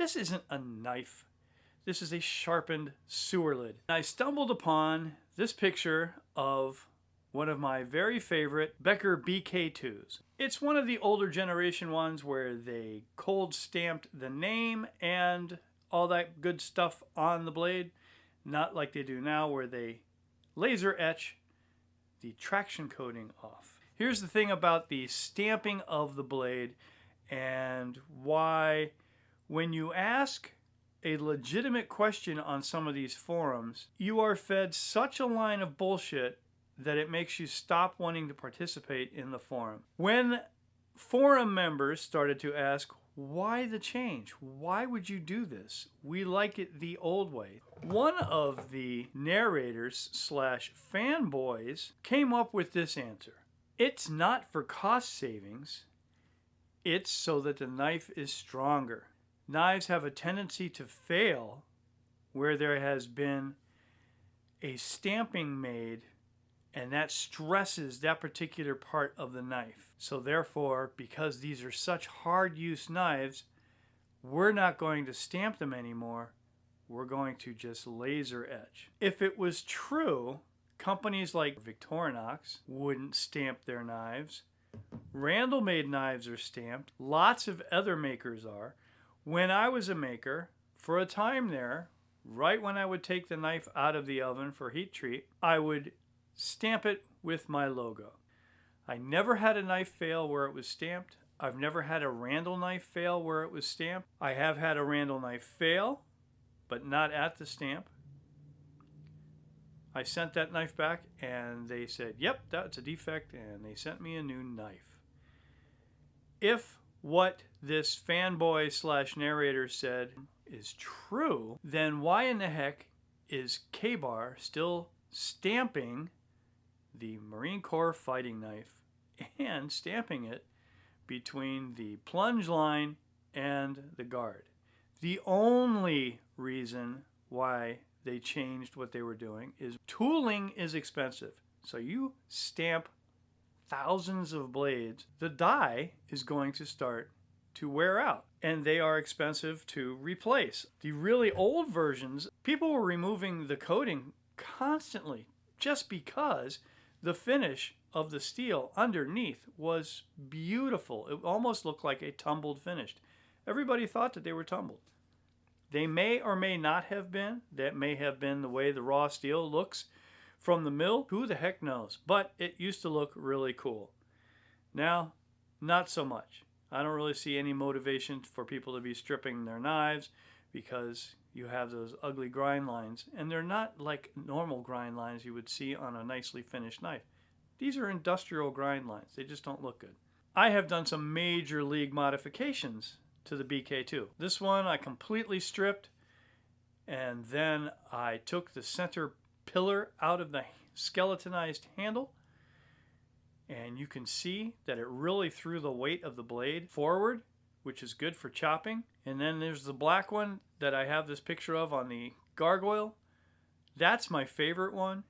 This isn't a knife. This is a sharpened sewer lid. I stumbled upon this picture of one of my very favorite Becker BK2s. It's one of the older generation ones where they cold stamped the name and all that good stuff on the blade, not like they do now where they laser etch the traction coating off. Here's the thing about the stamping of the blade and why when you ask a legitimate question on some of these forums, you are fed such a line of bullshit that it makes you stop wanting to participate in the forum. When forum members started to ask, why the change? Why would you do this? We like it the old way. One of the narrators slash fanboys came up with this answer. It's not for cost savings. It's so that the knife is stronger. Knives have a tendency to fail where there has been a stamping made, and that stresses that particular part of the knife. So therefore, because these are such hard use knives, we're not going to stamp them anymore. We're going to just laser etch. If it was true, companies like Victorinox wouldn't stamp their knives. Randall made knives are stamped. Lots of other makers are. When I was a maker, for a time there, right when I would take the knife out of the oven for heat treat, I would stamp it with my logo. I never had a knife fail where it was stamped. I've never had a Randall knife fail where it was stamped. I have had a Randall knife fail, but not at the stamp. I sent that knife back and they said, yep, that's a defect, and they sent me a new knife. If what this fanboy slash narrator said is true, then why in the heck is K-Bar still stamping the Marine Corps fighting knife and stamping it between the plunge line and the guard? The only reason why they changed what they were doing is tooling is expensive. So you stamp thousands of blades, the die is going to start to wear out, and they are expensive to replace. The really old versions, people were removing the coating constantly just because the finish of the steel underneath was beautiful. It almost looked like a tumbled finish. Everybody thought that they were tumbled. They may or may not have been. That may have been the way the raw steel looks from the mill. Who the heck knows? But it used to look really cool. Now, not so much. I don't really see any motivation for people to be stripping their knives because you have those ugly grind lines, and they're not like normal grind lines you would see on a nicely finished knife. These are industrial grind lines. They just don't look good. I have done some major league modifications to the BK2. This one I completely stripped, and then I took the center pillar out of the skeletonized handle, and you can see that it really threw the weight of the blade forward, which is good for chopping. And then there's the black one that I have this picture of on the gargoyle. That's my favorite one.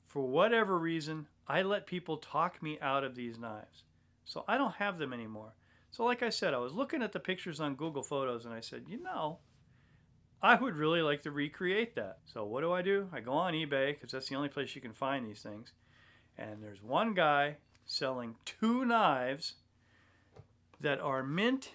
For whatever reason, I let people talk me out of these knives, so I don't have them anymore. So like I said, I was looking at the pictures on Google Photos and I said, you know, I would really like to recreate that. So what do? I go on eBay, because that's the only place you can find these things. And there's one guy selling 2 knives that are mint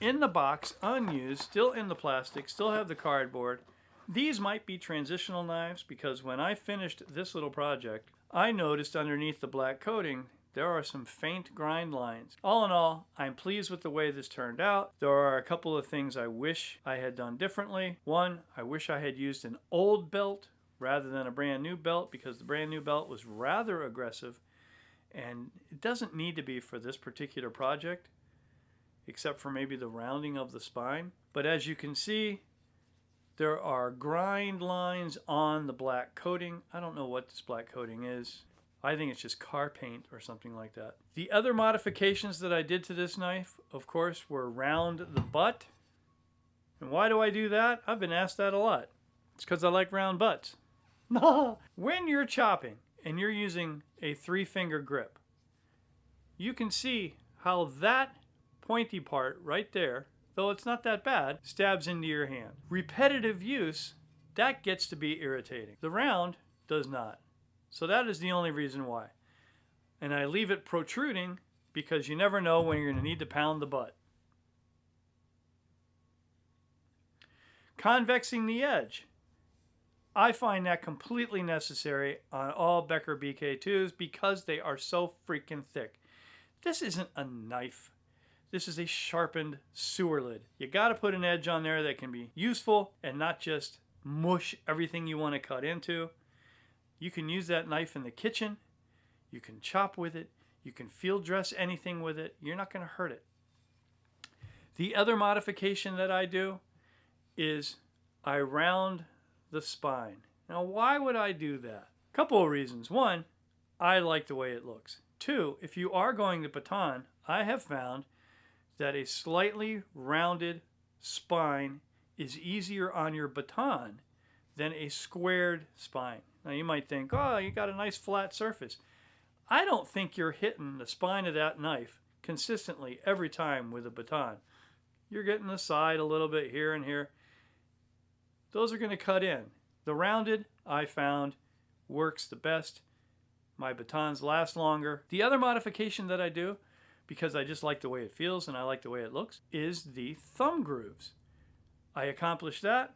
in the box, unused, still in the plastic, still have the cardboard. These might be transitional knives, because when I finished this little project, I noticed underneath the black coating there are some faint grind lines. All in all, I'm pleased with the way this turned out. There are a couple of things I wish I had done differently. One, I wish I had used an old belt rather than a brand new belt, because the brand new belt was rather aggressive, and it doesn't need to be for this particular project, except for maybe the rounding of the spine. But as you can see, there are grind lines on the black coating. I don't know what this black coating is. I think it's just car paint or something like that. The other modifications that I did to this knife, of course, were round the butt. And why do I do that? I've been asked that a lot. It's because I like round butts. When you're chopping and you're using a 3-finger grip, you can see how that pointy part right there, though it's not that bad, stabs into your hand. Repetitive use, that gets to be irritating. The round does not. So that is the only reason why. And I leave it protruding because you never know when you're going to need to pound the butt. Convexing the edge. I find that completely necessary on all Becker BK2s because they are so freaking thick. This isn't a knife. This is a sharpened sewer lid. You got to put an edge on there that can be useful and not just mush everything you want to cut into. You can use that knife in the kitchen. You can chop with it. You can field dress anything with it. You're not going to hurt it. The other modification that I do is I round the spine. Now, why would I do that? A couple of reasons. One, I like the way it looks. Two, if you are going to baton, I have found that a slightly rounded spine is easier on your baton than a squared spine. Now, you might think, oh, you got a nice flat surface. I don't think you're hitting the spine of that knife consistently every time with a baton. You're getting the side a little bit here and here. Those are going to cut in. The rounded, I found, works the best. My batons last longer. The other modification that I do, because I just like the way it feels and I like the way it looks, is the thumb grooves. I accomplish that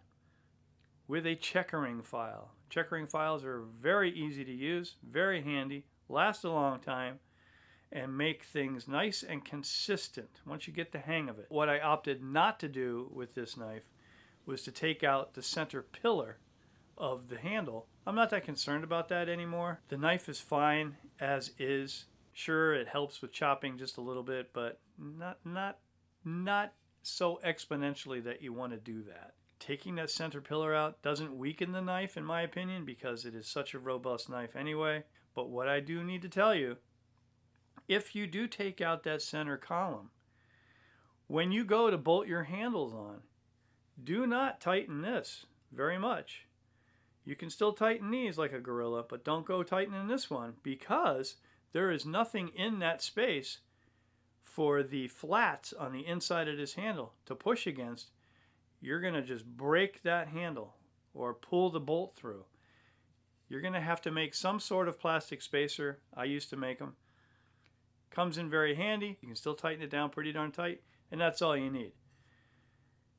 with a checkering file. Checkering files are very easy to use, very handy, last a long time, and make things nice and consistent once you get the hang of it. What I opted not to do with this knife was to take out the center pillar of the handle. I'm not that concerned about that anymore. The knife is fine as is. Sure, it helps with chopping just a little bit, but not so exponentially that you want to do that. Taking that center pillar out doesn't weaken the knife, in my opinion, because it is such a robust knife anyway. But what I do need to tell you, if you do take out that center column, when you go to bolt your handles on, do not tighten this very much. You can still tighten these like a gorilla, but don't go tightening this one because there is nothing in that space for the flats on the inside of this handle to push against. You're going to just break that handle or pull the bolt through. You're going to have to make some sort of plastic spacer. I used to make them. Comes in very handy. You can still tighten it down pretty darn tight, and that's all you need.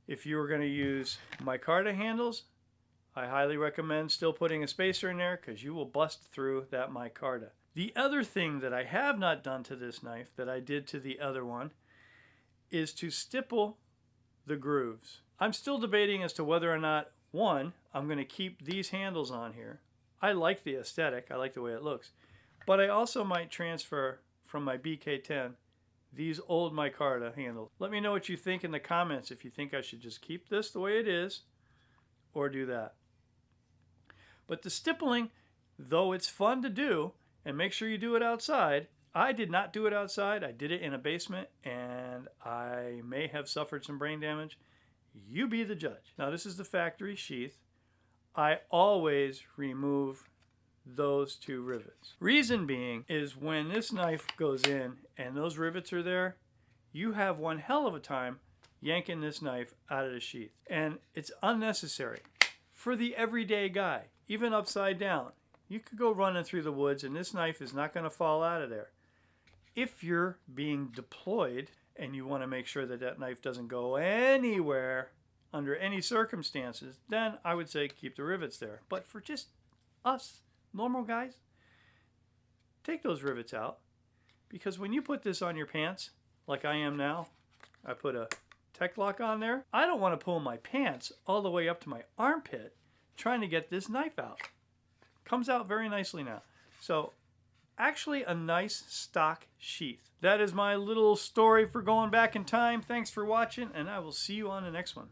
If you were going to use micarta handles, I highly recommend still putting a spacer in there because you will bust through that micarta. The other thing that I have not done to this knife that I did to the other one is to stipple the grooves. I'm still debating as to whether or not, one, I'm going to keep these handles on here. I like the aesthetic. I like the way it looks. But I also might transfer from my BK10 these old micarta handles. Let me know what you think in the comments if you think I should just keep this the way it is or do that. But the stippling, though it's fun to do, and make sure you do it outside, I did not do it outside. I did it in a basement, and I may have suffered some brain damage. You be the judge. Now, this is the factory sheath. I always remove those two rivets. Reason being is when this knife goes in and those rivets are there, you have one hell of a time yanking this knife out of the sheath. And it's unnecessary. For the everyday guy, even upside down, you could go running through the woods and this knife is not going to fall out of there. If you're being deployed and you want to make sure that that knife doesn't go anywhere under any circumstances, then I would say keep the rivets there. But for just us, normal guys, take those rivets out, because when you put this on your pants, like I am now, I put a tech lock on there. I don't want to pull my pants all the way up to my armpit trying to get this knife out. Comes out very nicely now. So actually a nice stock sheath. That is my little story for going back in time. Thanks for watching, and I will see you on the next one.